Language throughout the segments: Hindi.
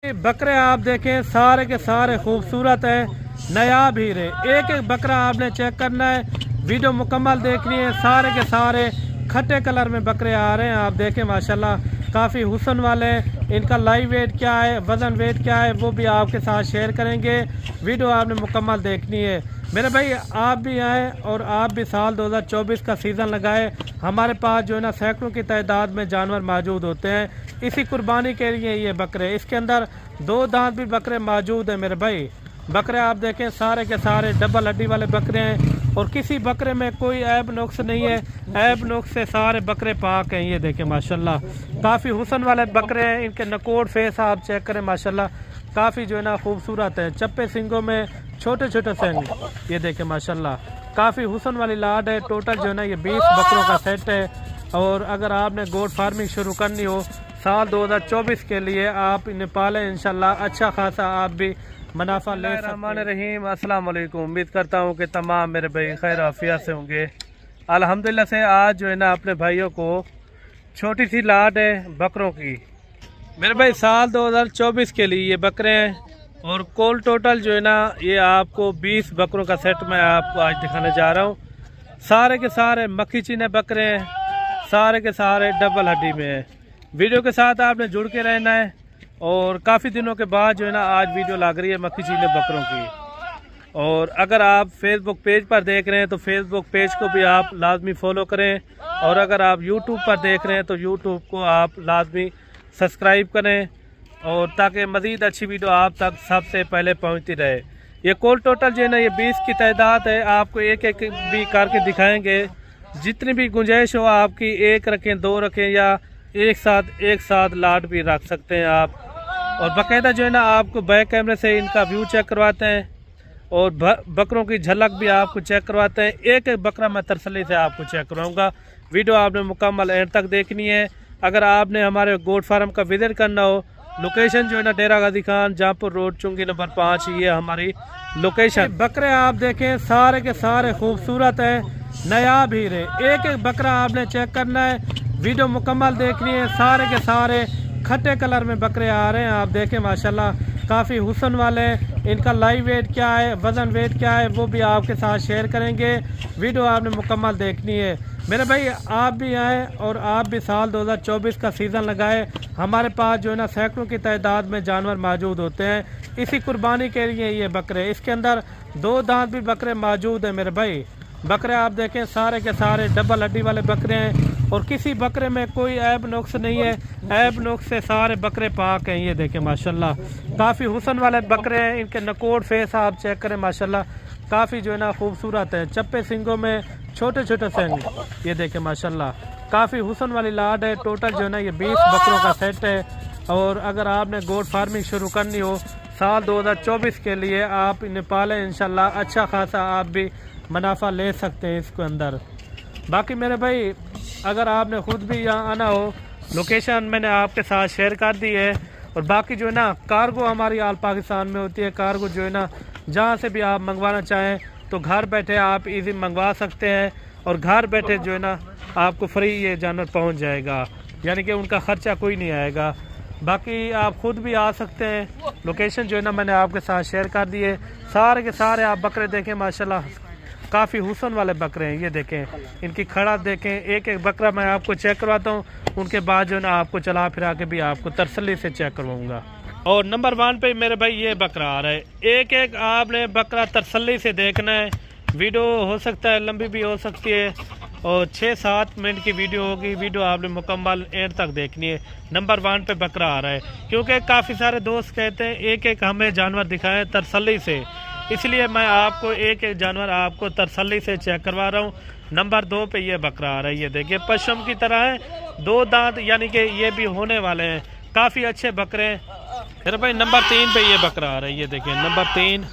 बकरे आप देखें सारे के सारे खूबसूरत हैं, नायाब हीरे। एक एक बकरा आपने चेक करना है, वीडियो मुकम्मल देखनी है। सारे के सारे खट्टे कलर में बकरे आ रहे हैं, आप देखें माशाल्लाह काफ़ी हुस्न वाले हैं। इनका लाइव वेट क्या है, वज़न वेट क्या है, वो भी आपके साथ शेयर करेंगे। वीडियो आपने मुकम्मल देखनी है मेरे भाई। आप भी आएँ और आप भी साल 2024 का सीज़न लगाए। हमारे पास जो है ना सैकड़ों की तादाद में जानवर मौजूद होते हैं इसी कुर्बानी के लिए। ये बकरे, इसके अंदर 2 दांत भी बकरे मौजूद हैं मेरे भाई। बकरे आप देखें सारे के सारे डबल हड्डी वाले बकरे हैं और किसी बकरे में कोई ऐब नुक्स नहीं है। ऐब नुक्स से सारे बकरे पाक हैं। ये देखें माशाल्लाह काफ़ी हुस्न वाले बकरे हैं। इनके नकोड़ फेस आप चेक करें माशाल्लाह काफ़ी जो है ना खूबसूरत है। चप्पे सिंगों में छोटे छोटे सिंग, ये देखें माशाल्लाह काफ़ी हुस्न वाली लाड है। टोटल जो है ना ये 20 बकरों का सेट है। और अगर आपने गोट फार्मिंग शुरू करनी हो साल 2024 के लिए आप इन्हें पालें, इंशाल्लाह अच्छा खासा आप भी मुनाफा ले सकते रहीम। अस्सलाम वालेकुम। उम्मीद करता हूँ कि तमाम मेरे भाई खैर आफियत से होंगे। अल्हम्दुलिल्लाह से आज जो है ना अपने भाइयों को छोटी सी लाड है बकरों की मेरे भाई साल 2024 के लिए ये बकरे हैं। और कोल टोटल जो है ना ये आपको 20 बकरों का सेट मैं आपको आज दिखाने जा रहा हूँ। सारे के सारे मक्खी चीने बकरे हैं, सारे के सारे डबल हड्डी में है। वीडियो के साथ आपने जुड़ के रहना है। और काफ़ी दिनों के बाद जो है ना आज वीडियो लग रही है मक्खी चीने बकरों की। और अगर आप फेसबुक पेज पर देख रहे हैं तो फेसबुक पेज को भी आप लाजमी फॉलो करें। और अगर आप यूट्यूब पर देख रहे हैं तो यूट्यूब को आप लाजमी सब्सक्राइब करें और ताकि मज़ीद अच्छी वीडियो आप तक सबसे पहले पहुंचती रहे। ये कोल टोटल जो है ना ये 20 की तादाद है। आपको एक एक भी करके दिखाएंगे। जितनी भी गुंजाइश हो आपकी, 1 रखें 2 रखें या एक साथ लाड भी रख सकते हैं आप। और बाकायदा जो है ना आपको बैक कैमरे से इनका व्यू चेक करवाते हैं और बकरों की झलक भी आपको चेक करवाते हैं। एक एक बकरा मैं तसल्ली से आपको चेक करवाऊँगा। वीडियो आपने मुकम्मल एंड तक देखनी है। अगर आपने हमारे गोट फार्म का विजिट करना हो, लोकेशन जो है ना डेरा गाजी खान जहाँपुर रोड चुंगी नंबर 5, ये हमारी लोकेशन। बकरे आप देखें सारे के सारे खूबसूरत हैं, नायाब हीरे। एक एक बकरा आपने चेक करना है, वीडियो मुकम्मल देखनी है। सारे के सारे खट्टे कलर में बकरे आ रहे हैं, आप देखें माशाल्लाह काफ़ी हुस्न वाले हैं। इनका लाइव वेट क्या है, वज़न वेट क्या है, वो भी आपके साथ शेयर करेंगे। वीडियो आपने मुकम्मल देखनी है मेरे भाई। आप भी आएँ और आप भी साल 2024 का सीज़न लगाए। हमारे पास जो है ना सैकड़ों की तादाद में जानवर मौजूद होते हैं इसी कुर्बानी के लिए। ये बकरे, इसके अंदर 2 दांत भी बकरे मौजूद हैं मेरे भाई। बकरे आप देखें सारे के सारे डबल हड्डी वाले बकरे हैं और किसी बकरे में कोई ऐब नुक्स नहीं है। ऐब नुक्स से सारे बकरे पाक हैं। ये देखें माशाल्लाह काफ़ी हुस्न वाले बकरे हैं। इनके नकोड़ फेस आप चेक करें माशाल्लाह काफ़ी जो है ना खूबसूरत है। चप्पे सिंगों में छोटे छोटे सिंग, ये देखें माशाल्लाह काफ़ी हुस्न वाली लाड है। टोटल जो है ना ये 20 बकरों का सेट है। और अगर आपने गोट फार्मिंग शुरू करनी हो साल 2024 के लिए आप इन्हें पालें, इंशाल्लाह अच्छा खासा आप भी मुनाफा ले सकते हैं इसके अंदर। बाकी मेरे भाई अगर आपने ख़ुद भी यहाँ आना हो, लोकेशन मैंने आपके साथ शेयर कर दी है। और बाकी जो है ना कार्गो हमारी आल पाकिस्तान में होती है। कार्गो जो है ना जहाँ से भी आप मंगवाना चाहें तो घर बैठे आप इजी मंगवा सकते हैं। और घर बैठे जो है ना आपको फ्री ये जानवर पहुँच जाएगा, यानी कि उनका ख़र्चा कोई नहीं आएगा। बाकी आप ख़ुद भी आ सकते हैं। लोकेशन जो है ना मैंने आपके साथ शेयर कर दी है। सारे के सारे आप बकरे देखें माशाल्लाह काफ़ी हुस्न वाले बकरे हैं। ये देखें इनकी खड़ा देखें। एक एक बकरा मैं आपको चेक करवाता हूँ, उनके बाद जो है ना आपको चला फिरा के भी आपको तसल्ली से चेक करवाऊँगा। और नंबर 1 पे मेरे भाई ये बकरा आ रहा है। एक एक आपने बकरा तसल्ली से देखना है। वीडियो हो सकता है लंबी भी हो सकती है और 6-7 मिनट की वीडियो होगी। वीडियो आपने मुकम्मल एंड तक देखनी है। नंबर 1 पे बकरा आ रहा है क्योंकि काफ़ी सारे दोस्त कहते हैं एक एक हमें जानवर दिखाएं तसल्ली से, इसलिए मैं आपको एक एक जानवर आपको तसल्ली से चेक करवा रहा हूँ। नंबर 2 पे ये बकरा आ रहा है। ये देखिए पश्चिम की तरह है, 2 दांत, यानी कि ये भी होने वाले हैं। काफ़ी अच्छे बकरे हैं मेरे भाई। नंबर 3 पे ये बकरा आ रहा है। ये देखिए नंबर 3,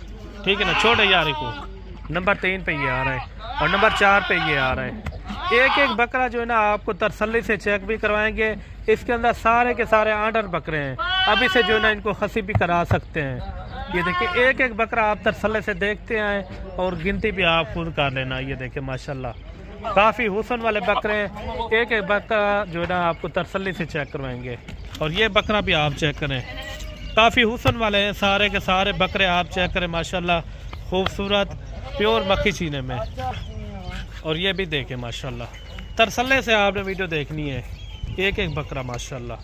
ठीक है ना, छोटे यार को। नंबर 3 पे ये आ रहा है और नंबर 4 पे ये आ रहा है। एक एक बकरा जो है ना आपको तसल्ली से चेक भी करवाएंगे। इसके अंदर सारे के सारे आर्डर बकरे हैं। अभी से जो है ना इनको खसी भी करा सकते हैं। ये देखिए एक एक बकरा आप तसल्ली से देखते आए और गिनती भी आप खुद कर लेना। ये देखिए माशाल्लाह काफ़ी हुस्न वाले बकरे हैं। एक एक बकरा जो है ना आपको तसल्ली से चेक करवाएंगे। और ये बकरा भी आप चेक करें, काफ़ी हुस्न वाले हैं सारे के सारे बकरे। आप चेक करें माशाल्लाह, खूबसूरत प्योर मक्खी सीने में। और ये भी देखें माशाल्लाह, तरसले से आपने वीडियो देखनी है। एक एक बकरा माशाल्लाह,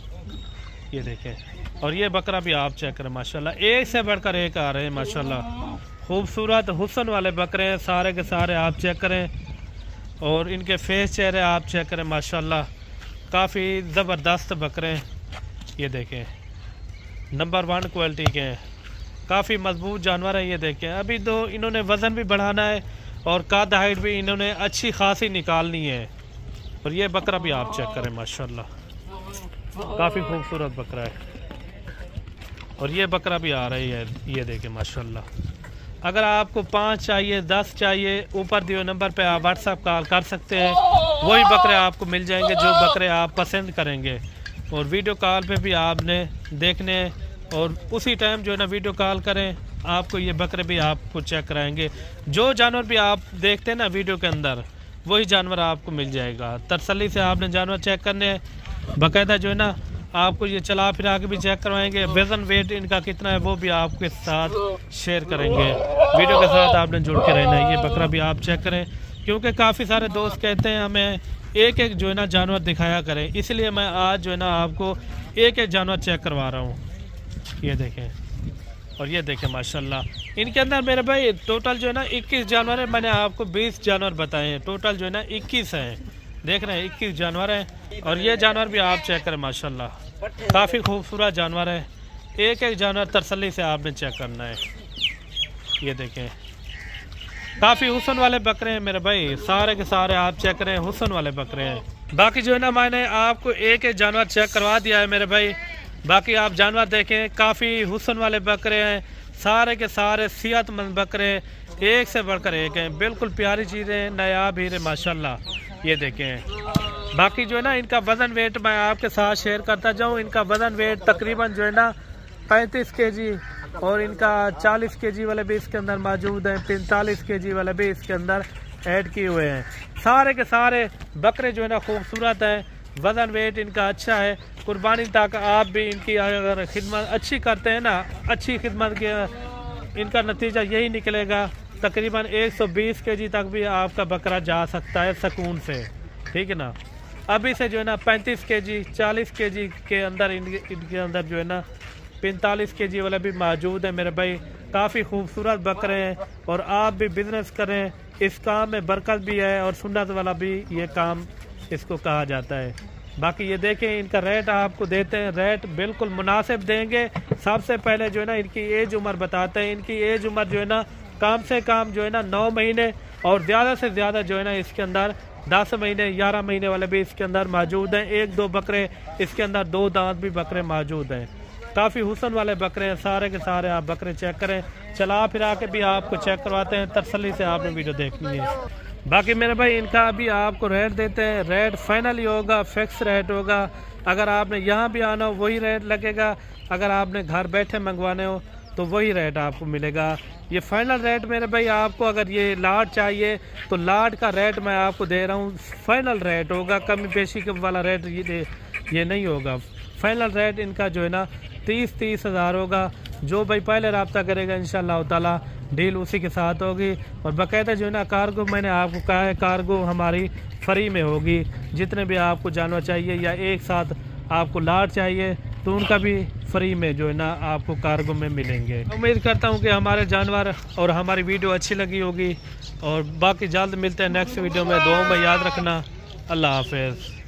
ये देखें। और ये बकरा भी आप चेक करें माशाल्लाह, एक से बढ़कर एक आ रहे हैं माशाल्लाह। खूबसूरत हुस्न वाले बकरे हैं सारे के सारे, आप चेक करें। और इनके फेस चेहरे आप चेक करें माशाल्लाह, काफ़ी ज़बरदस्त बकरे हैं। ये देखें, नंबर 1 क्वालिटी के हैं, काफ़ी मजबूत जानवर है। ये देखें, अभी तो इन्होंने वज़न भी बढ़ाना है और कद हाइट भी इन्होंने अच्छी खासी निकालनी है। और ये बकरा भी आप चेक करें माशाल्लाह, काफ़ी खूबसूरत बकरा है। और ये बकरा भी आ रही है, ये देखें माशाल्लाह। अगर आपको 5 चाहिए, 10 चाहिए, ऊपर दिए नंबर पे आप व्हाट्सएप कॉल कर सकते हैं। वही बकरे आपको मिल जाएंगे जो बकरे आप पसंद करेंगे। और वीडियो कॉल पे भी आपने देखने और उसी टाइम जो है ना वीडियो कॉल करें, आपको ये बकरे भी आपको चेक कराएंगे। जो जानवर भी आप देखते हैं ना वीडियो के अंदर, वही जानवर आपको मिल जाएगा। तसल्ली से आपने जानवर चेक करने हैं, बाकायदा जो है ना आपको ये चला फिरा के भी चेक करवाएंगे। वज़न वेट इनका कितना है वो भी आपके साथ शेयर करेंगे। वीडियो के साथ आपने जुड़ के रहना है। ये बकरा भी आप चेक करें, क्योंकि काफ़ी सारे दोस्त कहते हैं हमें एक एक जो है ना जानवर दिखाया करें, इसलिए मैं आज जो है ना आपको एक एक जानवर चेक करवा रहा हूँ। ये देखें, और ये देखें माशाल्लाह, इनके अंदर मेरे भाई टोटल जो है ना 21 जानवर है। मैंने आपको 20 जानवर बताए हैं, टोटल जो है ना 21 हैं। देख रहे हैं 21 जानवर हैं। और ये जानवर भी आप चेक करें माशाल्लाह, काफ़ी खूबसूरत जानवर है। एक एक जानवर तसल्ली से आपने चेक करना है। ये देखें, काफ़ी हुस्न वाले बकरे हैं मेरे भाई, सारे के सारे आप चेक करें, हुस्न वाले बकरे हैं। बाकी जो है ना मैंने आपको एक एक जानवर चेक करवा दिया है मेरे भाई। बाकी आप जानवर देखें, काफ़ी हुस्न वाले बकरे हैं, सारे के सारे सेहतमंद बकरे, एक से बढ़कर एक हैं। बिल्कुल प्यारी चीज़ें, नायाब हीरे माशाल्लाह। ये देखें, बाकी जो है ना इनका वज़न वेट मैं आपके साथ शेयर करता जाऊँ। इनका वज़न वेट तकरीबन जो है ना 35 kg, और इनका 40 kg वाले भी इसके अंदर मौजूद हैं, 45 kg वाले भी इसके अंदर ऐड किए हुए हैं। सारे के सारे बकरे जो है ना खूबसूरत हैं, वज़न वेट इनका अच्छा है। कुर्बानी तक आप भी इनकी अगर खिदमत अच्छी करते हैं ना, अच्छी खिदमत के इनका नतीजा यही निकलेगा। तकरीबन 120 kg तक भी आपका बकरा जा सकता है सुकून से, ठीक है ना। अभी से जो है ना 35 kg 40 kg के अंदर इनके अंदर जो है ना 45 kg वाले भी मौजूद है मेरे भाई। काफ़ी खूबसूरत बकरे हैं। और आप भी बिजनेस करें, इस काम में बरकत भी है और सुन्नत वाला भी ये काम इसको कहा जाता है। बाकी ये देखें, इनका रेट आपको देते हैं, रेट बिल्कुल मुनासिब देंगे। सबसे पहले जो है ना इनकी एज उम्र बताते हैं। इनकी एज उम्र जो है ना कम से कम जो है ना 9 महीने, और ज़्यादा से ज़्यादा जो है ना इसके अंदर 10 महीने 11 महीने वाले भी इसके अंदर मौजूद हैं। 1-2 बकरे इसके अंदर 2 दांत भी बकरे मौजूद हैं। काफ़ी हुस्न वाले बकरे हैं सारे के सारे। आप बकरे चेक करें, चला फिरा के भी आपको चेक करवाते हैं। तसल्ली से आपने वीडियो देखनी है। बाकी मेरे भाई इनका अभी आपको रेट देते हैं, रेट फाइनल ही होगा, फिक्स रेट होगा। अगर आपने यहाँ भी आना हो वही रेट लगेगा, अगर आपने घर बैठे मंगवाने हो तो वही रेट आपको मिलेगा। ये फाइनल रेट मेरे भाई आपको, अगर ये लाट चाहिए तो लाट का रेट मैं आपको दे रहा हूँ, फाइनल रेट होगा, कमी पेशी वाला रेट ये नहीं होगा। फाइनल रेट इनका जो है ना 30 हज़ार होगा। जो भाई पहले रब्ता करेगा इंशाअल्लाह ताला डील उसी के साथ होगी। और बाकायदा जो है ना कार्गो मैंने आपको कहा है, कार्गो हमारी फ्री में होगी। जितने भी आपको जानवर चाहिए या एक साथ आपको लाट चाहिए तो उनका भी फ्री में जो है ना आपको कार्गो में मिलेंगे। उम्मीद करता हूँ कि हमारे जानवर और हमारी वीडियो अच्छी लगी होगी। और बाकी जल्द मिलते हैं नेक्स्ट वीडियो में। दुआ में याद रखना। अल्लाह हाफ़िज़।